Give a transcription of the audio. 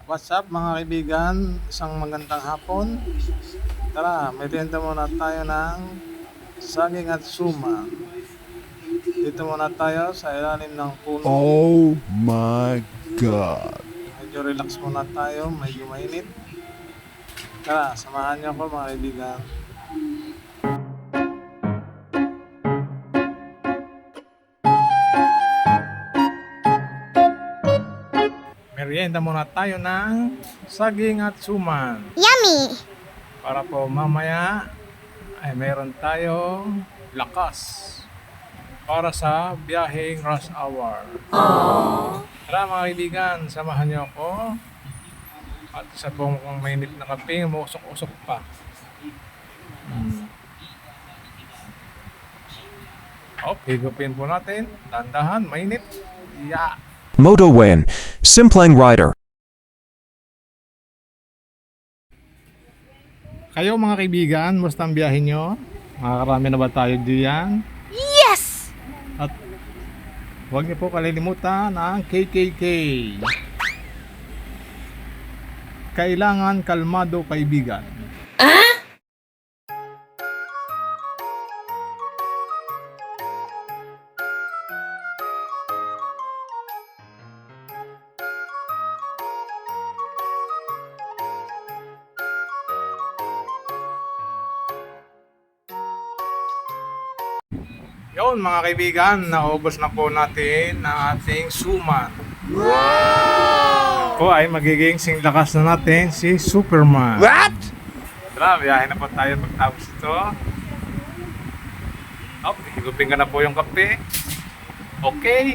What's up mga kaibigan? Isang magandang hapon. Tara, merienda muna tayo ng saging at suman. Dito muna tayo sa ilalim ng puno. Oh my God. Medyo relax muna tayo, medyo mainit. Tara, samahan niyo ako mga kaibigan. Merienda muna tayo ng saging at suman. Yummy! Para po mamaya ay meron tayong lakas para sa biyaheng rush hour. Tara mga kaibigan, samahan niyo ako. At isa pong mainit na kape, umusok-usok pa. Higupin po natin. Dandahan, mainit. Yeah. Moto Wen, Simplang Rider. Kayo mga kaibigan, musta ang biyahe nyo? Makakarami na ba tayo diyan? Yes! At huwag niyo po kalilimutan ang KKK. Kailangan kalmado kaibigan. Yun mga kaibigan, naubos na po natin ang ating suman. Wow! O ay magiging singlakas na natin si Superman. What? Tara, biyahe na po tayo pagtapos ito. Higupin ka na po yung kape. Okay.